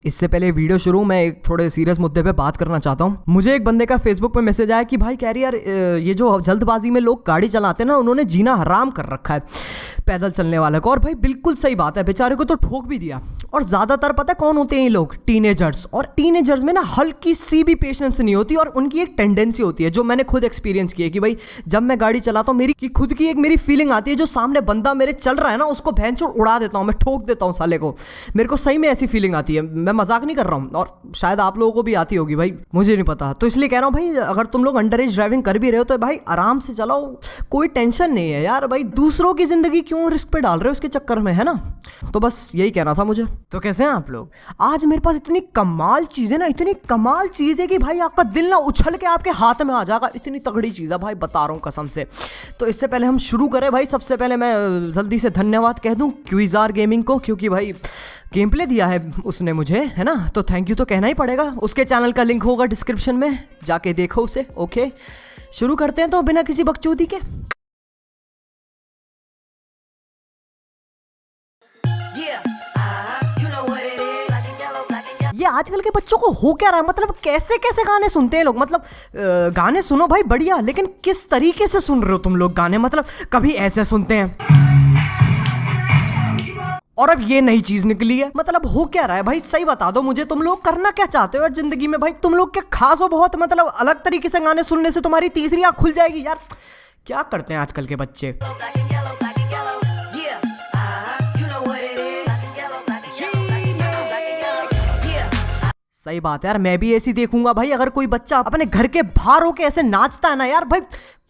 इससे पहले वीडियो शुरू मैं एक थोड़े सीरियस मुद्दे पे बात करना चाहता हूँ। मुझे एक बंदे का फेसबुक पे मैसेज आया कि भाई कह रही यार ये जो जल्दबाजी में लोग गाड़ी चलाते हैं ना, उन्होंने जीना हराम कर रखा है पैदल चलने वाले को। और भाई बिल्कुल सही बात है, बेचारे को तो ठोक भी दिया। और ज़्यादातर पता है कौन होते हैं ये लोग? टीनेजर्स। और टीनेजर्स में ना हल्की सी भी पेशेंस नहीं होती और उनकी एक टेंडेंसी होती है जो मैंने खुद एक्सपीरियंस की है कि भाई जब मैं गाड़ी चलाता हूँ मेरी खुद की एक मेरी फीलिंग आती है, जो सामने बंदा मेरे चल रहा है ना उसको भैंचोद उड़ा देता हूँ, मैं ठोक देता हूँ साले को। मेरे को सही में ऐसी फीलिंग आती है, मैं मजाक नहीं कर रहा हूँ। और शायद आप लोगों को भी आती होगी भाई, मुझे नहीं पता। तो इसलिए कह रहा हूँ भाई, अगर तुम लोग अंडर एज ड्राइविंग कर भी रहे हो तो भाई आराम से चलाओ, कोई टेंशन नहीं है यार। भाई दूसरों की जिंदगी क्यों रिस्क पे डाल रहे हो उसके चक्कर में, है ना? तो बस यही कहना था मुझे। तो कैसे हैं आप लोग? आज मेरे पास इतनी कमाल चीज है ना, इतनी कमाल चीज है कि भाई आपका दिल ना उछल के आपके हाथ में आ जाएगा। इतनी तगड़ी चीज है भाई, बता रहा हूँ कसम से। तो इससे पहले हम शुरू करें भाई, सबसे पहले मैं जल्दी से धन्यवाद कह दूं क्विजार गेमिंग को, क्योंकि भाई गेम प्ले दिया है उसने मुझे, है ना? तो थैंक यू तो कहना ही पड़ेगा। उसके चैनल का लिंक होगा डिस्क्रिप्शन में, जाके देखो उसे। ओके शुरू करते हैं तो बिना किसी बकचोदी के। ये आजकल के बच्चों को हो क्या रहा है? मतलब कैसे कैसे गाने सुनते हैं लोग। मतलब गाने सुनो भाई बढ़िया, लेकिन किस तरीके से सुन रहे हो तुम लोग गाने? मतलब कभी ऐसे सुनते हैं और अब ये नई चीज निकली है। मतलब हो क्या रहा है भाई? सही बता दो मुझे, तुम लोग करना क्या चाहते हो यार जिंदगी में? भाई तुम लोग क्या खास हो बहुत? मतलब अलग तरीके से गाने सुनने से तुम्हारी तीसरी आंख खुल जाएगी यार। क्या करते हैं आजकल के बच्चे? सही बात है यार, मैं भी ऐसी देखूंगा भाई। अगर कोई बच्चा अपने घर के बाहर होके ऐसे नाचता है ना यार, भाई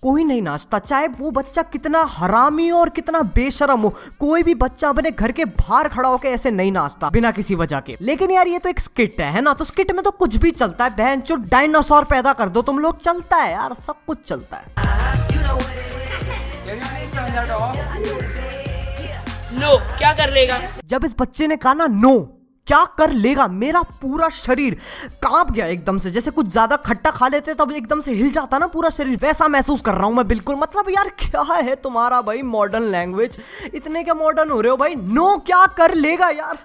कोई नहीं नाचता, चाहे वो बच्चा कितना हरामी हो और कितना बेशरम हो। कोई भी बच्चा अपने घर के बाहर खड़ा होके ऐसे नहीं नाचता बिना किसी वजह के। लेकिन यार ये तो एक स्किट है ना? तो स्किट में तो कुछ भी चलता है। बहन चो डायनासोर पैदा कर दो तुम लोग, चलता है यार, सब कुछ चलता है। नो क्या कर लेगा? जब इस बच्चे ने कहा ना नो क्या कर लेगा, मेरा पूरा शरीर कांप गया एकदम से। जैसे कुछ ज्यादा खट्टा खा लेते तब एकदम से हिल जाता ना पूरा शरीर, वैसा महसूस कर रहा हूं मैं बिल्कुल। मतलब यार क्या है तुम्हारा भाई मॉडर्न लैंग्वेज? इतने क्या मॉडर्न हो रहे हो भाई? नो क्या कर लेगा यार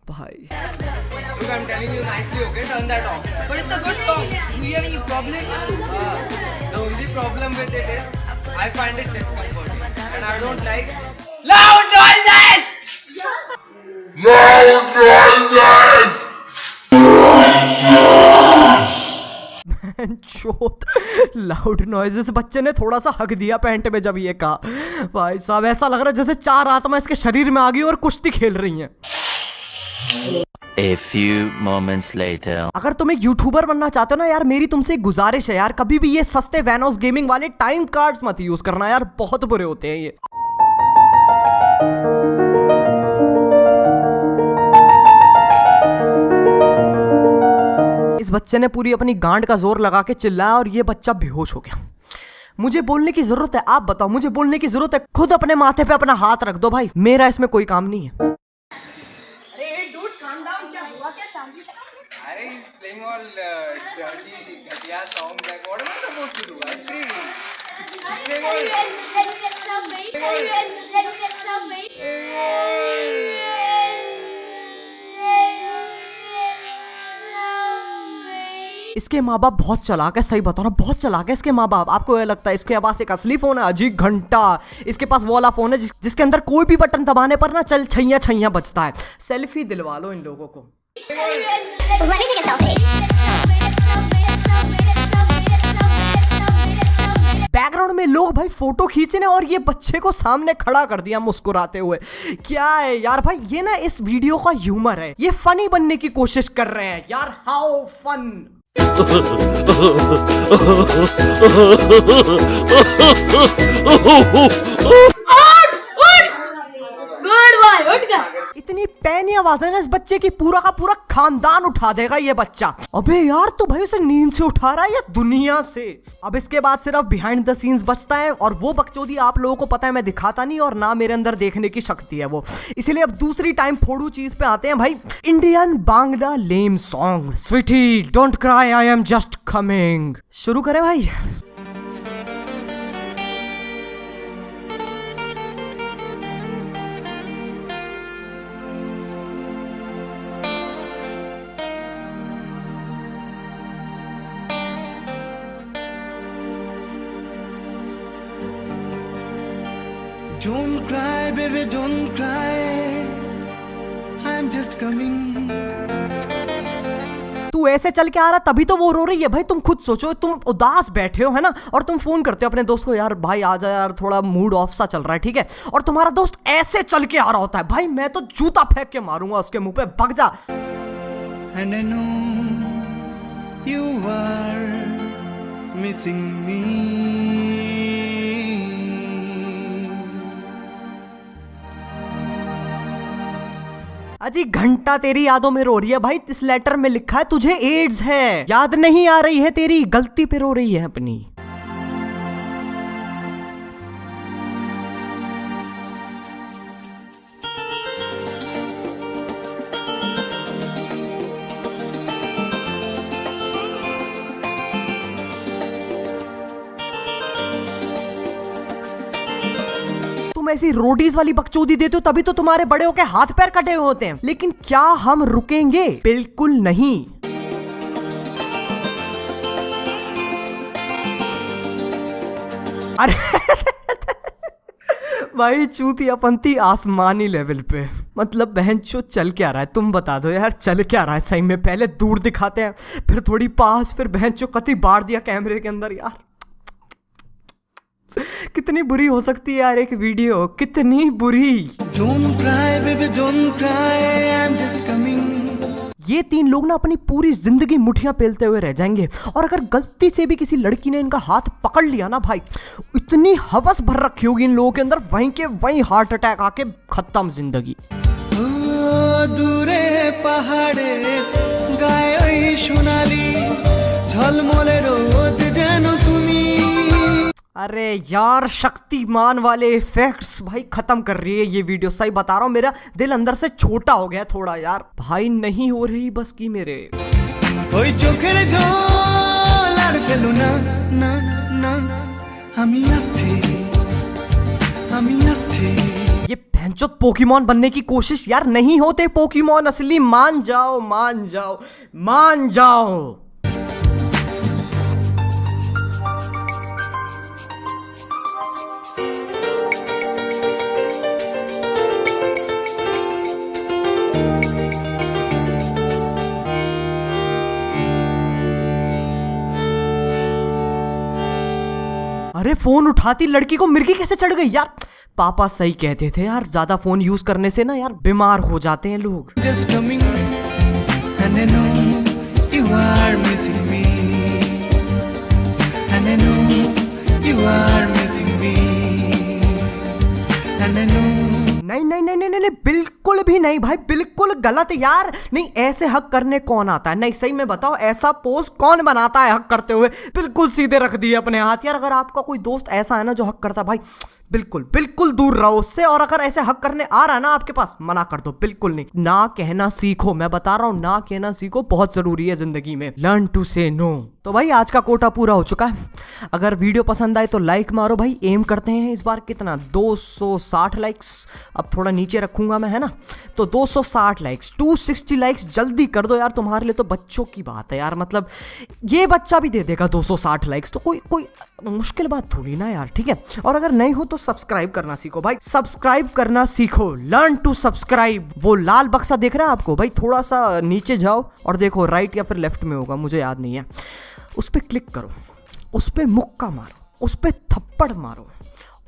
भाई। Look, I'm telling you nicely, okay? Turn that off. But it's a good song. Do you have any problem? The only problem with it is I find it discomforting and I don't like loud noises. Loud noises. बच्चे ने थोड़ा सा हक दिया pant में जब ये कहा। भाई साहब ऐसा लग रहा है जैसे चार आत्मा इसके शरीर में आ गई और कुश्ती खेल रही हैं। A few moments later. अगर तुम एक यूट्यूबर बनना चाहते हो ना यार, मेरी तुमसे एक गुजारिश है यार, कभी भी ये सस्ते वैनोस गेमिंग वाले टाइम कार्ड्स मत यूज करना यार, बहुत बुरे होते हैं ये। इस बच्चे ने पूरी अपनी गांड का जोर लगा के चिल्लाया और ये बच्चा बेहोश हो गया। मुझे बोलने की जरूरत है? आप बताओ, मुझे बोलने की जरूरत है? खुद अपने माथे पे अपना हाथ रख दो भाई, मेरा इसमें कोई काम नहीं है। Arey, he's playing all dirty, ghatiya songs. Like, what am I supposed to do? I scream. He's playing इसके माँ बाप बहुत चालाक है, सही बता रहा हूँ, बहुत चालाक है इसके माँ बाप। आपको ये लगता है इसके पास एक असली फोन है? अजी घंटा। इसके पास वो वाला फोन है जिसके अंदर कोई भी बटन दबाने पर ना चल छैया छैया बजता है। सेल्फी दिलवा लो इन लोगों को। बैकग्राउंड में लोग भाई फोटो खींचने और ये बच्चे को सामने खड़ा कर दिया मुस्कुराते हुए। क्या है यार भाई, ये ना इस वीडियो का ह्यूमर है, ये फनी बनने की कोशिश कर रहे हैं यार। How fun. इतनी पैनी आवाज है ना इस बच्चे की, पूरा का पूरा खानदान उठा देगा ये बच्चा। अबे यार तू भाई उसे नींद से उठा रहा है या दुनिया से? अब इसके बाद सिर्फ बिहाइंड द सीन्स बचता है और वो बकचोदी आप लोगों को पता है मैं दिखाता नहीं और ना मेरे अंदर देखने की शक्ति है वो, इसलिए अब दूसरी टाइम फोड़ू चीज पे आते हैं भाई। Indian Bangla lame song sweety don't cry I am just coming. शुरू करें भाई। Don't cry, baby, don't cry. I'm just coming. तू ऐसे चल के आ रहा तभी तो वो रो रही है भाई। तुम खुद सोचो, तुम उदास बैठे हो है ना, और तुम फोन करते हो अपने दोस्त को, यार भाई आ जा यार, थोड़ा मूड ऑफ सा चल रहा है, ठीक है, और तुम्हारा दोस्त ऐसे चल के आ रहा होता है, भाई मैं तो जूता फेंक के मारूंगा उसके मुंह पे, भग जा। And I know you are missing me. अजी घंटा तेरी यादों में रो रही है भाई। इस लेटर में लिखा है तुझे एड्स है, याद नहीं आ रही है, तेरी गलती पे रो रही है अपनी। तुम ऐसी रोडीज वाली बकचोदी देते हो तभी तो तुम्हारे बड़े होके हाथ पैर कटे हुए होते हैं। लेकिन क्या हम रुकेंगे? बिल्कुल नहीं। अरे भाई चूतियापंती आसमानी लेवल पे, मतलब बहन चो चल क्या रहा है? तुम बता दो यार, चल क्या रहा है सही में? पहले दूर दिखाते हैं, फिर थोड़ी पास, फिर बहन चो कति बाढ़ दिया कैमरे के अंदर। यार कितनी बुरी हो सकती है यार एक वीडियो, कितनी बुरी। Don't cry, baby, don't cry. I'm just coming. ये तीन लोग ना अपनी पूरी जिंदगी मुठियां पेलते हुए रह जाएंगे, और अगर गलती से भी किसी लड़की ने इनका हाथ पकड़ लिया ना भाई, इतनी हवस भर रखी होगी इन लोगों के अंदर, वहीं के वहीं हार्ट अटैक आके खत्म जिंदगी। দূরে পাহাড়ে গায়ে ওই সোনালি ঝলমলে রোদ যেন তুমি। अरे यार शक्तिमान वाले इफेक्ट्स भाई खत्म कर रही है ये वीडियो, सही बता रहा हूँ, मेरा दिल अंदर से छोटा हो गया थोड़ा यार। भाई नहीं हो रही बस की मेरे। ওই চোখের জল আর ফেলো না না না, আমি আসছি আমি আসছি। ये भैंचोद पोकेमॉन बनने की कोशिश यार, नहीं होते पोकेमॉन असली, मान जाओ मान जाओ मान जाओ। अरे फोन उठाती लड़की को मिर्गी कैसे चढ़ गई यार? पापा सही कहते थे यार, ज्यादा फोन यूज करने से ना यार बीमार हो जाते हैं लोग। Just coming and I know you are missing me. And I know you are missing me. And I know. नहीं नहीं नहीं नहीं नहीं, बिल्कुल भी नहीं भाई, बिल्कुल गलत यार। नहीं ऐसे हक करने कौन आता है? नहीं सही में बताओ, ऐसा पोज कौन बनाता है हक करते हुए? बिल्कुल सीधे रख दिए अपने हाथ यार। अगर आपका कोई दोस्त ऐसा है ना जो हक करता है भाई, बिल्कुल बिल्कुल दूर रहो उससे। और अगर ऐसे हक करने आ रहा है ना आपके पास, मना कर दो, बिल्कुल नहीं। ना कहना सीखो, मैं बता रहा हूँ, ना कहना सीखो, बहुत जरूरी है जिंदगी में। लर्न टू से नो। तो भाई आज का कोटा पूरा हो चुका है। अगर वीडियो पसंद आए तो लाइक मारो भाई। एम करते हैं इस बार कितना, 260 लाइक्स। अब थोड़ा नीचे रखूंगा मैं, है ना, तो 260 लाइक्स, 260 लाइक्स जल्दी कर दो यार। तुम्हारे लिए तो बच्चों की बात है यार, मतलब ये बच्चा भी दे देगा 260 लाइक्स, तो कोई मुश्किल बात थोड़ी ना यार, ठीक है। और अगर नहीं हो तो सब्सक्राइब करना सीखो भाई, सब्सक्राइब करना सीखो। Learn to subscribe. वो लाल बक्सा देख रहा है आपको भाई, थोड़ा सा नीचे जाओ और देखो, राइट या फिर लेफ्ट में होगा, मुझे याद नहीं है। उस पर क्लिक करो, उस पर मुक्का मारो, उस पर थप्पड़ मारो,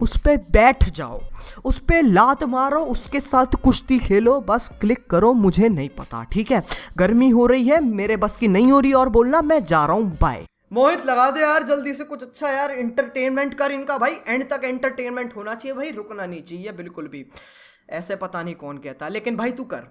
उस पे बैठ जाओ, उस पे लात मारो, उसके साथ कुश्ती खेलो, बस क्लिक करो। मुझे नहीं पता, ठीक है। गर्मी हो रही है, मेरे बस की नहीं हो रही और बोलना, मैं जा रहा हूँ, बाय। मोहित लगा दे यार जल्दी से कुछ अच्छा यार, एंटरटेनमेंट कर इनका भाई, एंड तक एंटरटेनमेंट होना चाहिए भाई, रुकना नहीं चाहिए बिल्कुल भी। ऐसे पता नहीं कौन कहता, लेकिन भाई तू कर।